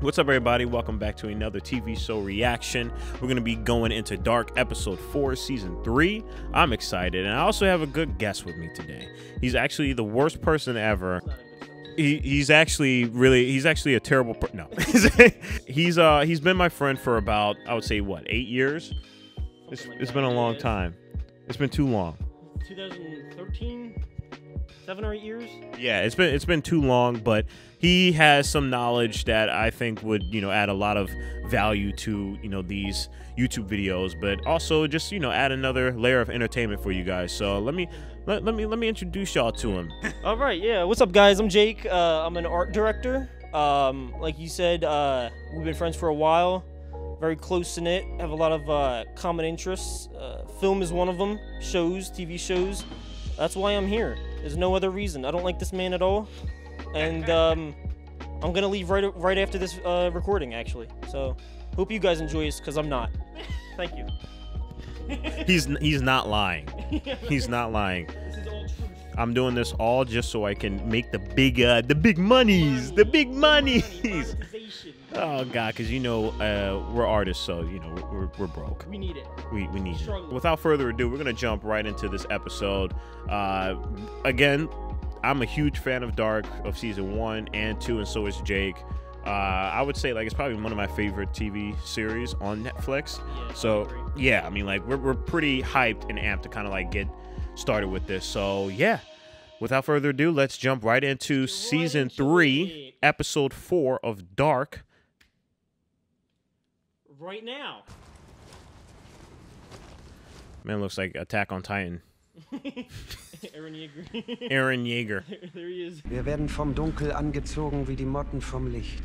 What's up, everybody? Welcome back to another TV show reaction. We're going to be going into Dark episode 4, season 3. I'm excited, and I also have a good guest with me today. He's actually the worst person ever. He's actually a terrible no. He's been my friend for about, I would say, what, 8 years? It's been a long time. It's been too long. 2013, 7 or 8 years. Yeah, it's been too long, but he has some knowledge that I think would, add a lot of value to, these YouTube videos, but also just, add another layer of entertainment for you guys. So let me introduce y'all to him. All right, yeah. What's up, guys? I'm Jake. I'm an art director. Like you said, we've been friends for a while. Very close knit. Have a lot of common interests. Film is one of them. Shows, TV shows. That's why I'm here. There's no other reason. I don't like this man at all. And I'm gonna leave right after this recording, actually. So hope you guys enjoy this, because I'm not. Thank you. He's not lying. He's not lying. This is all truth. I'm doing this all just so I can make the big monies. The big monies. Oh God, because we're artists, so we're broke. We need it. We need it. Without further ado, we're gonna jump right into this episode. Again, I'm a huge fan of Dark, of season 1 and 2, and so is Jake. I would say it's probably one of my favorite TV series on Netflix. Yeah, so yeah, I mean we're pretty hyped and amped to kind of get started with this. So yeah, without further ado, let's jump right into season 3, episode 4 of Dark. Right now. Man, looks like Attack on Titan. Eren Yeager. Eren Yeager. There he is. Wir werden vom Dunkel angezogen wie die Motten vom Licht.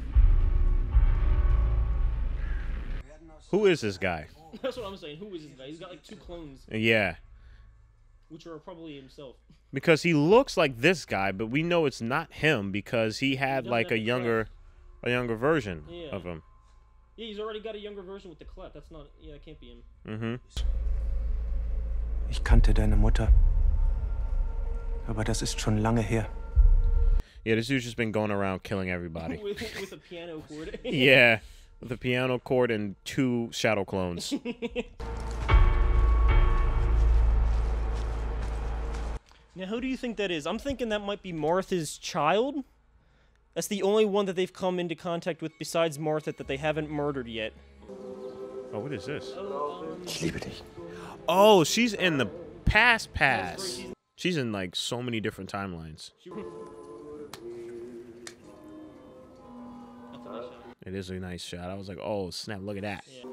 Who is this guy? That's what I'm saying. Who is this guy? He's got 2 clones. Yeah. Which are probably himself. Because he looks like this guy, but we know it's not him because he had a younger version of him. Yeah, he's already got a younger version with the clef. That's not. Yeah, it can't be him. Mm-hmm. Ich kannte deine Mutter. Aber das ist schon lange her. Yeah, this dude's just been going around killing everybody. with a piano chord. Yeah, with a piano chord and 2 shadow clones. Now, who do you think that is? I'm thinking that might be Martha's child. That's the only one that they've come into contact with besides Martha that they haven't murdered yet. Oh, what is this? Ich liebe dich. Oh, she's in the past. She's in so many different timelines. It is a nice shot. I was like, oh snap, look at that. Yeah.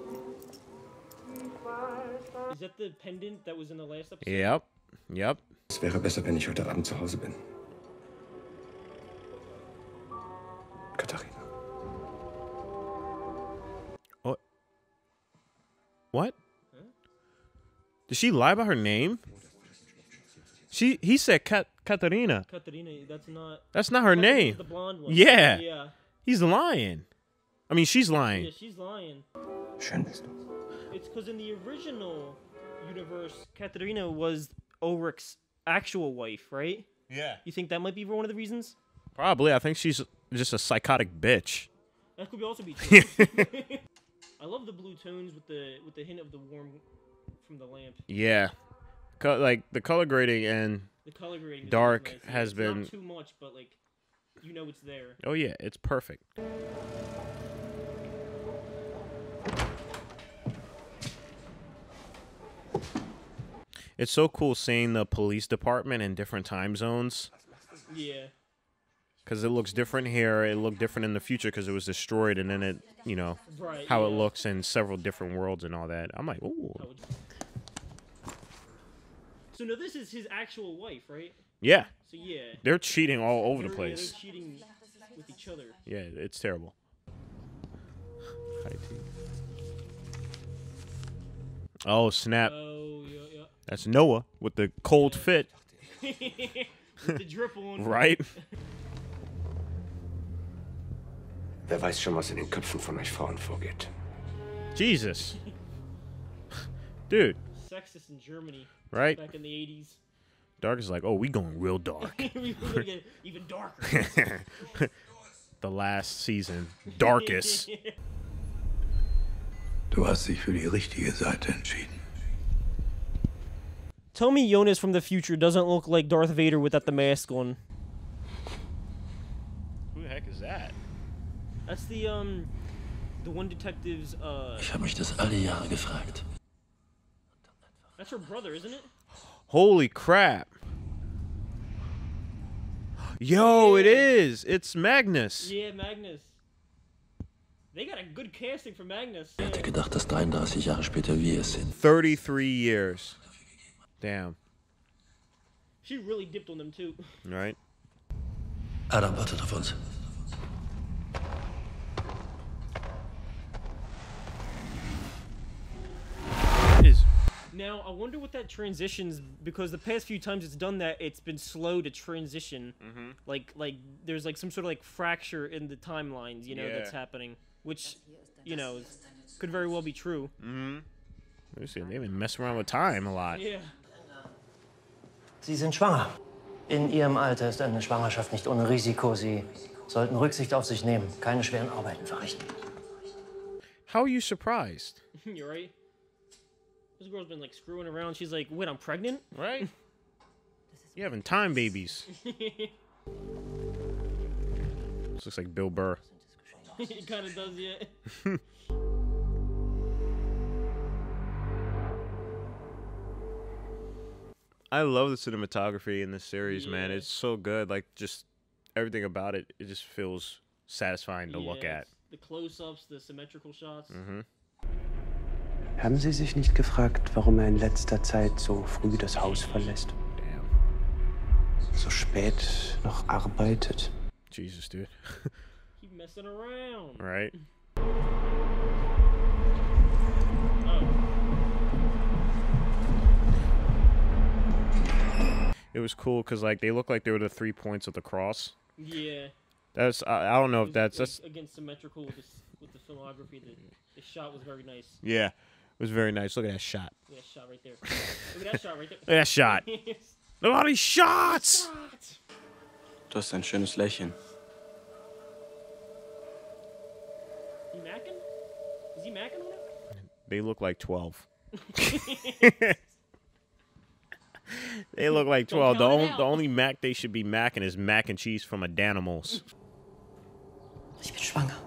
Is that the pendant that was in the last episode? Yep. Es wäre besser, wenn ich heute Abend zu Hause bin. Katharina. What? Huh? Did she lie about her name? He said Katharina. Katharina, That's not her name. The blonde one. Yeah. Yeah. He's lying. I mean, she's lying. Yeah, she's lying. Schön bist du. It's because in the original universe, Katharina was Ulrich's actual wife, right? Yeah. You think that might be one of the reasons? Probably. I think she's just a psychotic bitch. That could also be true. I love the blue tones with the hint of the warm from the lamp. Yeah. The color grading and the color grading Dark nice. has it's been not too much, but it's there. Oh yeah, it's perfect. It's so cool seeing the police department in different time zones. Yeah. Because it looks different here. It looked different in the future because it was destroyed, and then it, right, how it looks in several different worlds and all that. I'm like, ooh. So now this is his actual wife, right? Yeah. So yeah. They're cheating all over the place. They're cheating with each other. Yeah, it's terrible. Oh, snap. Oh, yeah. That's Noah with the cold fit. With the drip on. Right? Wer weiß schon, was in den Köpfen von euch Frauen vorgeht. Jesus. Dude. Sexist in Germany. Right? Back in the 80s. Dark is like, oh, we going real dark. We're gonna get even darker. the last season, Darkest. Du hast dich für die richtige Seite entschieden. Tell me Jonas from the future doesn't look like Darth Vader without the mask on. Who the heck is that? That's the one detective's, Ich habe mich das alle Jahre gefragt. That's her brother, isn't it? Holy crap. Yo, it is. It's Magnus. Yeah, Magnus. They got a good casting for Magnus. Wer hätte gedacht, dass 33 Jahre später wir es sind? 33 years. Damn. She really dipped on them too. Right? Adam wartet auf uns. It is. Now, I wonder what that transitions, because the past few times it's done that, it's been slow to transition. Like there's like some sort of like fracture in the timelines, you know, that's happening, which, you know, could very well be true. Let me see. They've been messing around with time a lot. Yeah. Sie sind schwanger. In Ihrem Alter ist eine Schwangerschaft nicht ohne Risiko. Sie sollten Rücksicht auf sich nehmen, keine schweren Arbeiten verrichten. How are you surprised? You're right. This girl's been like screwing around. She's like, wait, I'm pregnant? Right? You having time babies. This looks like Bill Burr. It kind of does, yeah. I love the cinematography in this series, man. Yeah. It's so good. Like, just everything about it, it just feels satisfying to look at. The close-ups, the symmetrical shots. Haben Sie sich nicht gefragt, warum er in letzter Zeit so früh das Haus verlässt? Damn. So spät noch arbeitet? Jesus, dude. Keep messing around. Right? It was cool because, like, they look like they were the 3 points of the cross. Yeah. That's I don't know if that's again symmetrical with the filmography. The shot was very nice. Yeah, it was very nice. Look at that shot. Look at that shot right there. Look at that shot right there. Look at that shot. Look at all these shots. Du hast ein schönes Lächeln. He macking? Is he macking on it? They look like 12. They look like 12. The only mac they should be macking is mac and cheese from a Danimals. Ich bin schwanger.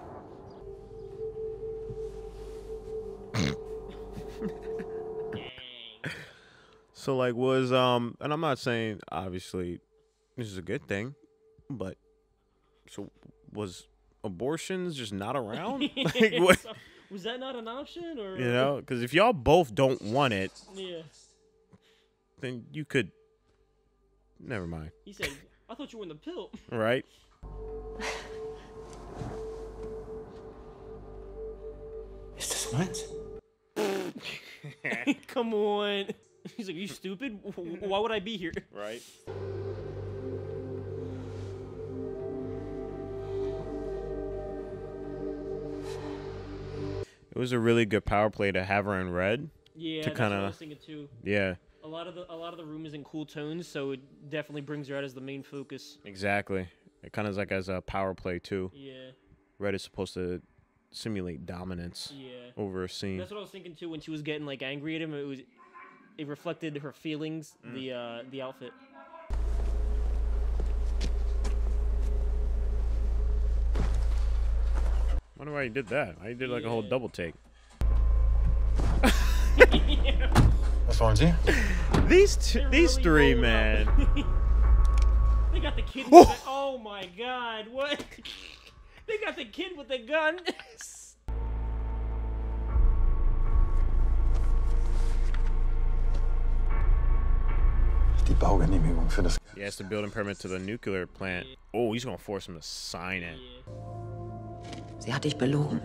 So, like, was and I'm not saying obviously this is a good thing, but so was abortions just not around? Like, what? So, was that not an option, or You know, because if y'all both don't want it, Yeah. then you could. Never mind. He said, "I thought you were in the pill." Right? Ist das meins? Come on. He's like, "Are you stupid? Why would I be here?" Right. It was a really good power play to have her in red. Yeah, To that's what I kinda- was thinking too. Yeah, A lot of the room is in cool tones, so it definitely brings her out as the main focus. exactly. It kind of is like as a power play too. Yeah, Red is supposed to simulate dominance yeah. over a scene. That's what I was thinking too. When she was getting like angry at him, it reflected her feelings. The outfit. I wonder why he did that. Why he did like a whole double take. Was wollen Sie? These Really three, rolled man. up. They got the kid. With the, oh my God! What? They got the kid with the gun. Die Baugenehmigung für das. He has to build a permit to the nuclear plant. Oh, he's gonna force him to sign it. Sie hat dich belogen.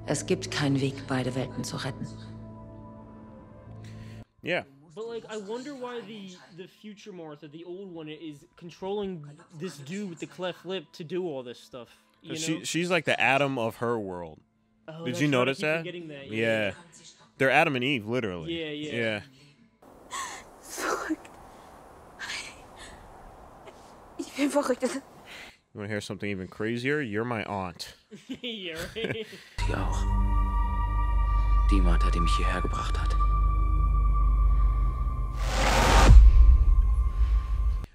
Es gibt keinen Weg, beide Welten zu retten. Yeah. But like, I wonder why the future Martha, the old one, is controlling this dude with the cleft lip to do all this stuff. You know? She's like the Adam of her world. Oh, Did that's you right, I notice keep that? forgetting that. Yeah. They're Adam and Eve, literally. Yeah, yeah. Yeah. Verrückt. Ich bin verrückt. You want to hear something even crazier? You're my aunt. Yeah, right. Sie auch. Die Martha, die mich hierher gebracht hat.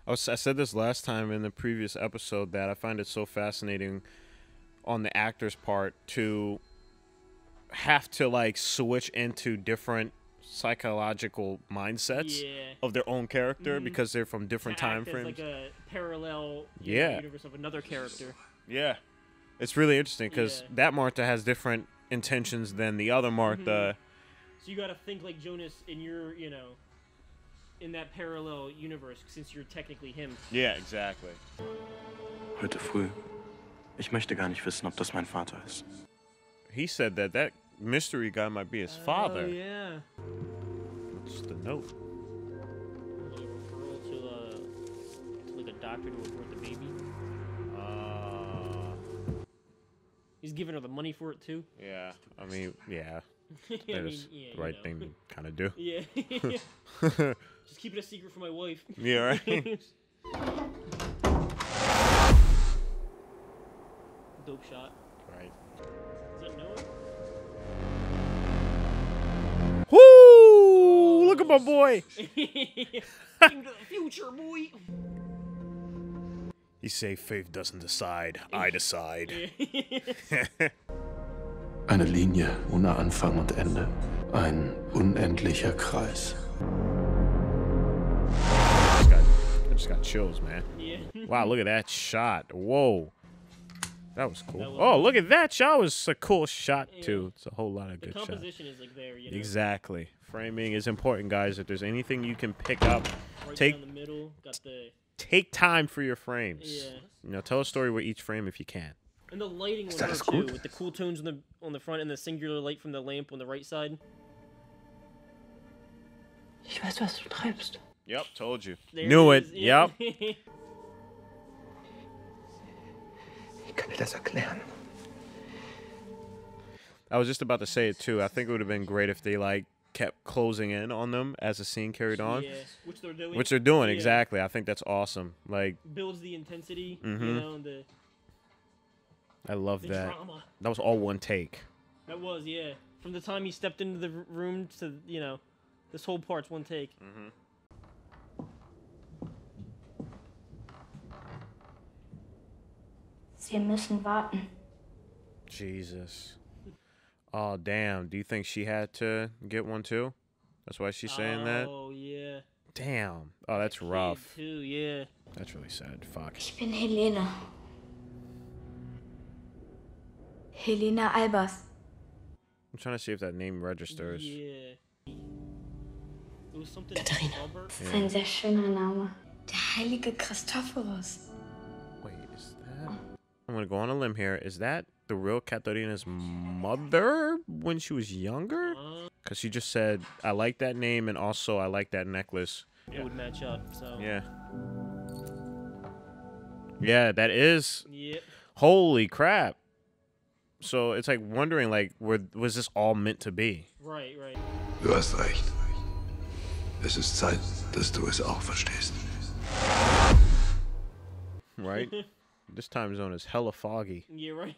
I said this last time in the previous episode that I find it so fascinating on the actor's part to have to like switch into different psychological mindsets of their own character because they're from different time frames. Like a parallel universe of another character. Yeah, it's really interesting because that Martha has different intentions than the other Martha. So you got to think like Jonas in your, you know, in that parallel universe, since you're technically him. Yeah, exactly. Heute früh. Ich möchte gar nicht wissen, ob das mein Vater ist. He said that mystery guy might be his father. Oh, yeah. What's the note? A referral to like a doctor to abort the baby. He's giving her the money for it too. Yeah, I mean, yeah. Yeah, That's the right thing to kind of do. Yeah. Just keep it a secret from my wife. Yeah, right. Dope shot. Right. Is that Noah? Woo! Look at my boy. Into the future, boy. You say faith doesn't decide, I decide. Eine Linie ohne Anfang und Ende. Ein unendlicher Kreis. I just got chills, man. Yeah. Wow, look at that shot. Whoa. That was cool. That was Oh, look at that shot. Was a cool shot, too. It's a whole lot of good shots. The composition is like there, you know? Exactly. Framing is important, guys. If there's anything you can pick up, Right take down the middle, got the... take time for your frames. Yeah. You know, tell a story with each frame if you can. And the lighting on her too, with the cool tones on the front and the singular light from the lamp on the right side. Ich weiß, was du treibst. Yep, told you. There Knew it it. is, yeah. Yep. Ich kann dir das erklären. I was just about to say it too. I think it would have been great if they like kept closing in on them as the scene carried on. Yeah, which they're doing. Which they're doing, Yeah. exactly. I think that's awesome. Like, Builds the intensity, you know, and the I love that. drama. That was all one take. That was, yeah. From the time he stepped into the room to, you know, this whole part's one take. Sie müssen warten. Jesus. Oh, damn. Do you think she had to get one too? That's why she's saying that? Oh, yeah. Damn. Oh, that's rough. Too, yeah. That's really sad. Fuck. Ich bin Helene. Helena Albers. I'm trying to see if that name registers. Yeah. It was something Katharina. Albert. Das ist ein sehr schöner Name. Der heilige Christophorus. Wait, is that... I'm going to go on a limb here. Is that the real Katharina's mother when she was younger? Because she just said, I like that name and also I like that necklace. It would match up, so. Yeah. Yeah, that is... Yep. Holy crap. So it's like wondering, like, was this all meant to be? Right, right. Du hast recht. Es ist Zeit, dass du es auch verstehst. Right? This time zone is hella foggy. Yeah, right.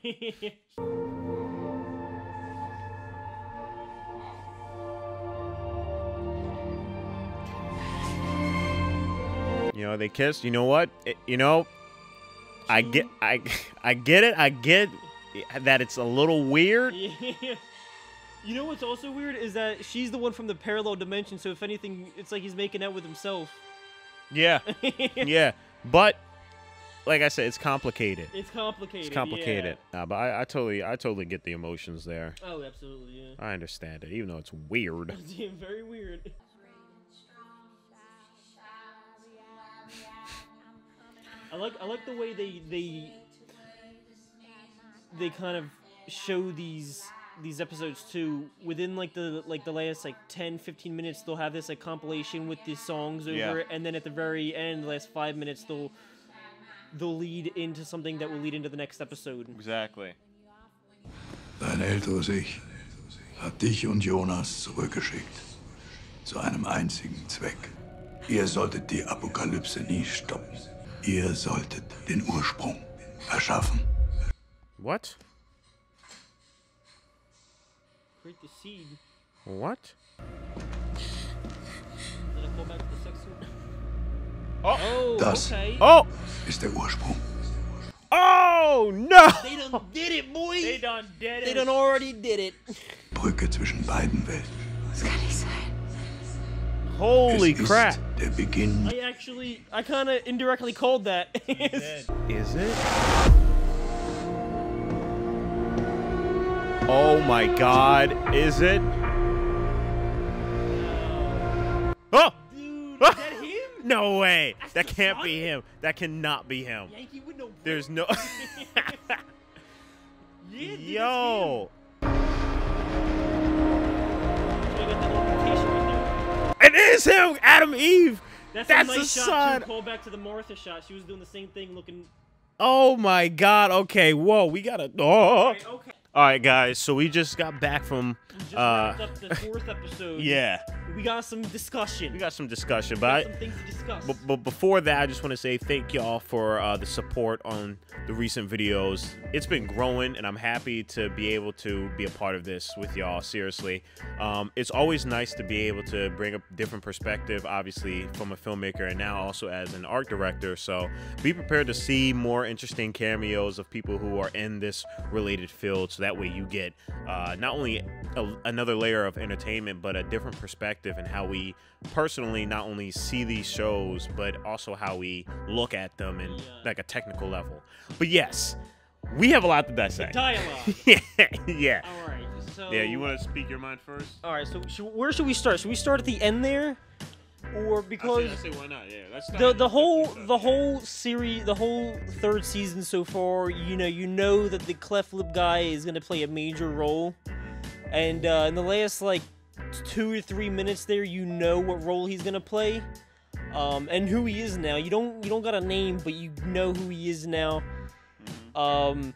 You know, they kissed. You know what? I get it. I get that it's a little weird. Yeah. You know what's also weird is that she's the one from the parallel dimension, so if anything, it's like he's making out with himself. Yeah. Yeah. But like I said, it's complicated. It's complicated. It's complicated. Nah, but I totally get the emotions there. Yeah. Oh, absolutely, yeah. I understand it, even though it's weird. Yeah, very weird. I like the way they kind of show these episodes too. Within like the last like 10-15 minutes, they'll have this like compilation with the songs over it, and then at the very end, the last 5 minutes, they'll lead into something that will lead into the next episode. Exactly. Dein älteres Ich hat dich und Jonas zurückgeschickt. Zu einem einzigen Zweck. Ihr solltet die Apokalypse nie stoppen. Ihr solltet den Ursprung erschaffen. What? Create the seed. What? Did I go back to the sex suit? Oh. Das okay. Oh! ist der Ursprung. Oh no! They done did it, boy. They done did it. They done already did it. Brücke zwischen beiden Welten. Das kann nicht sein. Holy Es crap! ist der Beginn. I kind of indirectly called that. Is it? Oh my god, is it? Oh! Dude, is that him? No way! That's That the can't son? be him. That cannot be him. Yankee with no. There's no. Yeah, dude, Yo! that's him. So I got that notification right there. It is him! Adam Eve! That's That's a the nice shot son! too. Call back to the Martha shot. She was doing the same thing, looking. Oh my god, okay, whoa, we gotta. Oh! Okay. Alright, guys, so we just got back from. We just wrapped up the 4th episode. Yeah. We got some discussion. We got some discussion, We but got some things to discuss. But before that, I just want to say thank y'all for the support on the recent videos. It's been growing, and I'm happy to be able to be a part of this with y'all, seriously. It's always nice to be able to bring a different perspective, obviously, from a filmmaker and now also as an art director. So be prepared to see more interesting cameos of people who are in this related field, so that way you get not only another layer of entertainment, but a different perspective in how we personally not only see these shows, but also how we look at them in like a technical level. But yes, we have a lot to dissect. Dialogue. Yeah. All right. So. Yeah, you want to speak your mind first? All right. So where should we start? Should we start at the end there, or because I say why not? Yeah, let's start. the whole series, the whole 3rd season so far, you know that the cleft lip guy is gonna play a major role, and in the last like 2 or 3 minutes there, you know what role he's gonna play, and who he is now. You don't got a name, but you know who he is now. And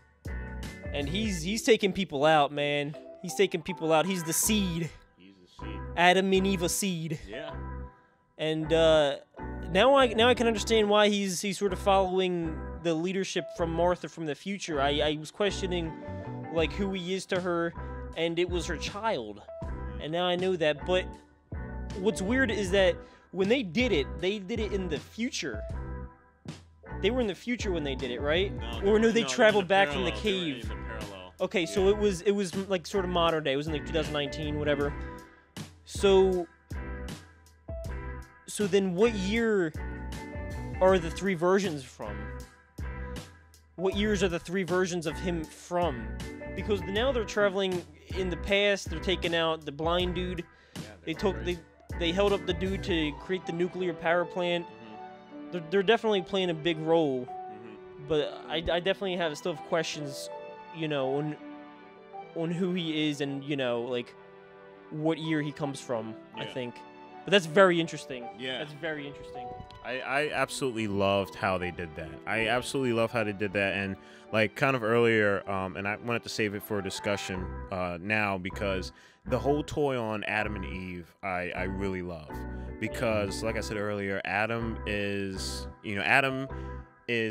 he's taking people out, man. He's taking people out. He's the seed. He's the seed. Adam and Eva seed. Yeah. And now I can understand why he's sort of following the leadership from Martha from the future. I was questioning like who he is to her, and it was her child. And now I know that. But what's weird is that when they did it in the future. They were in the future when they did it, right? No, they traveled back from the cave. Okay, so it was like sort of modern day. It was in like 2019, whatever. So then what year are the 3 versions from? What years are the 3 versions of him from? Because now they're traveling in the past. They're taking out the blind dude. They held up the dude to create the nuclear power plant. They're definitely playing a big role, but I definitely still have questions, on who he is and like what year he comes from. Yeah. I think, but that's very interesting. Yeah, that's very interesting. I absolutely loved how they did that. I absolutely love how they did that, and like kind of earlier, and I wanted to save it for discussion now because the whole toy on Adam and Eve, I really love. Because, like I said earlier, Adam is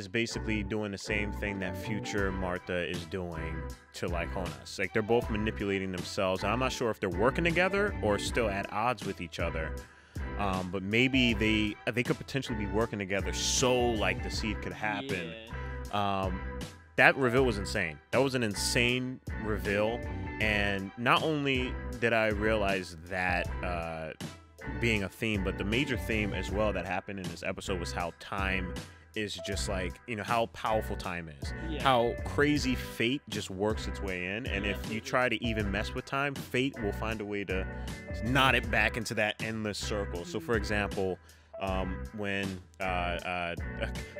basically doing the same thing that future Martha is doing to like Jonas. Like they're both manipulating themselves, and I'm not sure if they're working together or still at odds with each other. But maybe they could potentially be working together so like the seed could happen. Yeah. That reveal was insane. That was an insane reveal, and not only did I realize that being a theme, but the major theme as well that happened in this episode was how time is just like, how powerful time is. Yeah. How crazy fate just works its way in, and if you try to even mess with time, fate will find a way to knot it back into that endless circle. So for example, when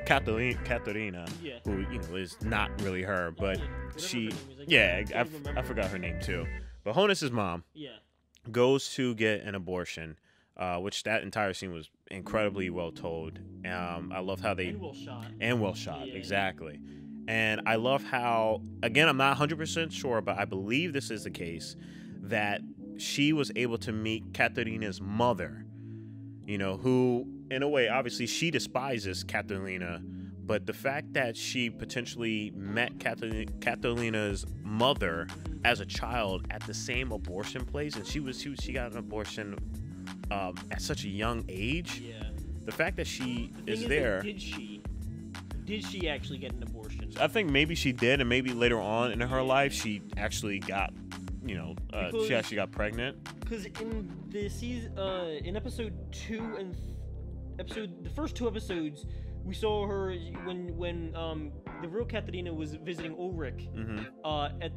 Katerina, yeah, who is not really her, but she, I forgot her name too, but Jonas' mom, yeah, goes to get an abortion, which that entire scene was incredibly well told. I love how they and well shot, yeah, exactly. And I love how, again, I'm not 100% sure, but I believe this is the case, that she was able to meet Katerina's mother, who, in a way, obviously she despises Katerina, but the fact that she potentially met Catalina's mother as a child at the same abortion place, and she got an abortion at such a young age. Yeah. The fact that she is there. Did she actually get an abortion? I think maybe she did, and maybe later on in her life she actually got, she actually got pregnant. Because in the season, in episode 2 and the first 2 episodes, we saw her when the real Katarina was visiting Ulrich in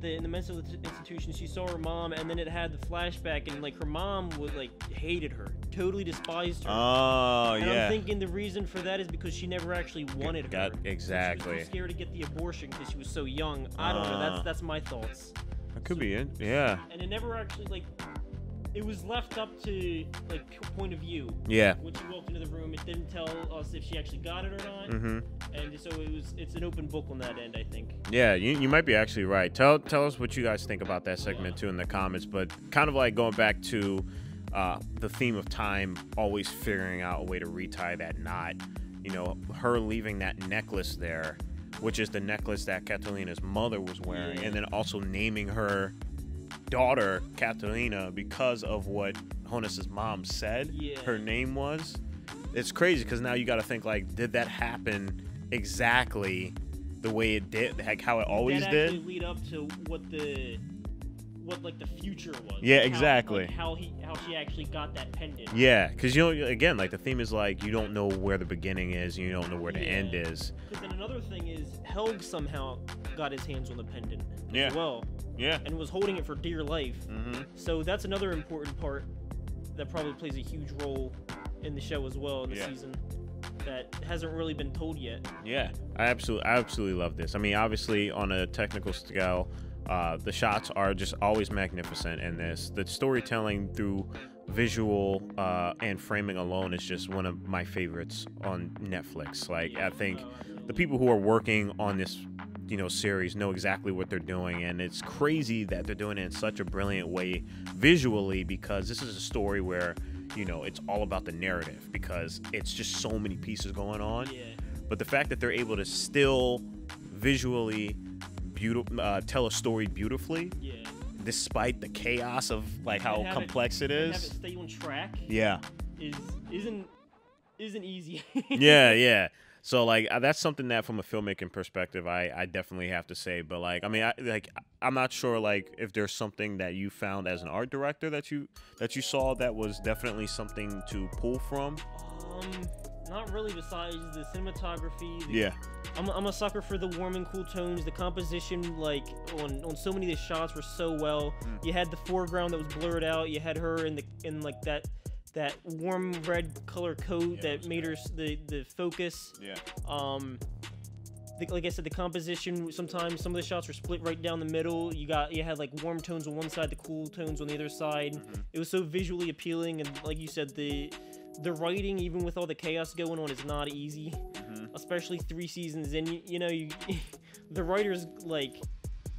the mental institution. She saw her mom, and then it had the flashback, and like her mom was like hated her, totally despised her. Oh, and yeah. I'm thinking the reason for that is because she never actually wanted her. Exactly. She was scared to get the abortion because she was so young. I don't know. That's my thoughts. That could be it. Yeah. And it never actually it was left up to point of view. Yeah. When she walked into the room, it didn't tell us if she actually got it or not. And so it's an open book on that end, I think. Yeah, you might be actually right. Tell us what you guys think about that segment too in the comments. But kind of like going back to the theme of time, always figuring out a way to retie that knot. Her leaving that necklace there, which is the necklace that Catalina's mother was wearing, and then also naming her daughter Catalina because of what Honus's mom said her name was. It's crazy because now you got to think did that happen exactly the way it did, how it always did? Actually lead up to what the future was. Yeah, exactly. How she actually got that pendant. Yeah, because again, the theme is you don't know where the beginning is, and you don't know where the end is. Because then another thing is Helg somehow got his hands on the pendant as well. Yeah. And was holding it for dear life. So that's another important part that probably plays a huge role in the show as well in the season that hasn't really been told yet. Yeah, I absolutely love this. I mean, obviously on a technical scale, the shots are just always magnificent in this. The storytelling through visual and framing alone is just one of my favorites on Netflix. I think the people who are working on this series know exactly what they're doing, and it's crazy that they're doing it in such a brilliant way visually, because this is a story where it's all about the narrative, because it's just so many pieces going on. But the fact that they're able to still visually tell a story beautifully, despite the chaos of how complex it is, have it stay on track. Isn't easy. yeah. So that's something that from a filmmaking perspective I definitely have to say. But I'm not sure if there's something that you found as an art director that you saw that was definitely something to pull from. Not really, besides the cinematography. I'm a sucker for the warm and cool tones. The composition, on so many of the shots, were so well. You had the foreground that was blurred out. You had her in that warm red color coat that made her the focus. Like I said, the composition, sometimes some of the shots were split right down the middle. You had warm tones on one side, the cool tones on the other side. It was so visually appealing, and like you said, the writing, even with all the chaos going on, is not easy. Especially 3 seasons in. The writers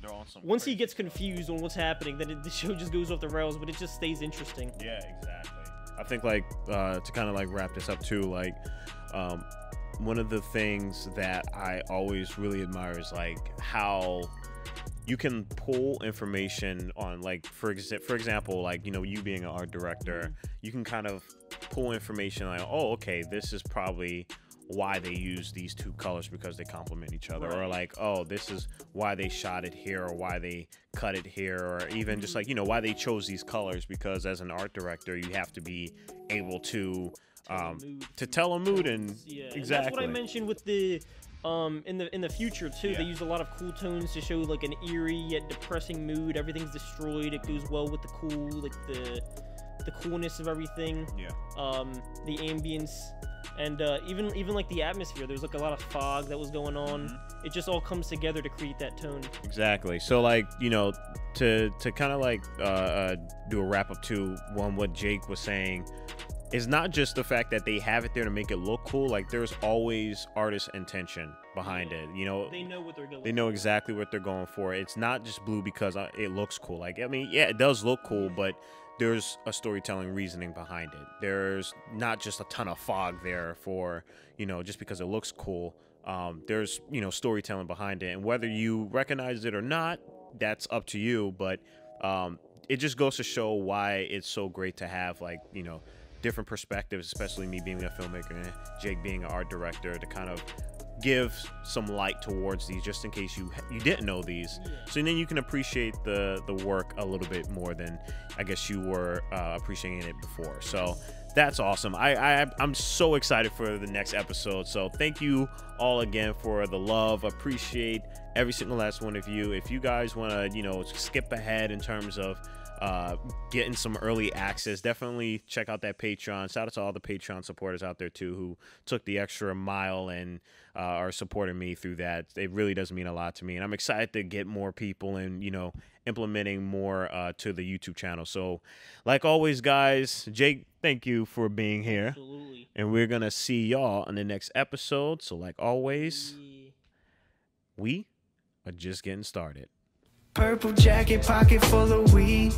they're on some once he gets confused on what's happening, then the show just goes off the rails, but it just stays interesting. Yeah, exactly. I think to kind of wrap this up too, one of the things that I always really admire is how you can pull information on for example, you being an art director, you can kind of pull information oh, okay, this is probably why they use these 2 colors because they complement each other, or oh, this is why they shot it here, or why they cut it here, or even just why they chose these colors, because as an art director you have to be able to tell a mood. And exactly, and that's what I mentioned with the in the future too. They use a lot of cool tones to show an eerie yet depressing mood. Everything's destroyed. It goes well with the cool, the coolness of everything. The ambience. And even the atmosphere, there was a lot of fog that was going on. It just all comes together to create that tone. Exactly. So to kind of do a wrap up to what Jake was saying, is not just the fact that they have it there to make it look cool. There's always artist intention behind it. They know what they're going. They know exactly what they're going for. It's not just blue because it looks cool. It does look cool, but there's a storytelling reasoning behind it. There's not just a ton of fog there for, just because it looks cool. there's, you know, storytelling behind it, and whether you recognize it or not, that's up to you. But it just goes to show why it's so great to have, like, you know, different perspectives, especially me being a filmmaker and Jake being an art director, to kind of give some light towards these, just in case you didn't know these. So then you can appreciate the work a little bit more than I guess you were appreciating it before. So that's awesome. I'm so excited for the next episode. So thank you all again for the love. Appreciate every single last one of you. If you guys want to, you know, skip ahead in terms of getting some early access, definitely check out that Patreon. Shout out to all the Patreon supporters out there too, who took the extra mile and are supporting me through that. It really does mean a lot to me, and I'm excited to get more people and, you know, implementing more to the YouTube channel. So like always, guys, Jake, thank you for being here. Absolutely. And we're gonna see y'all in the next episode. So like always, we are just getting started. Purple jacket, pocket full of weed.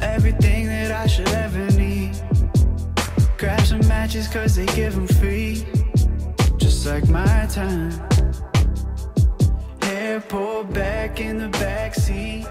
Everything that I should ever need. Grab some matches cause they give them free. Just like my time. Hair pulled back in the backseat.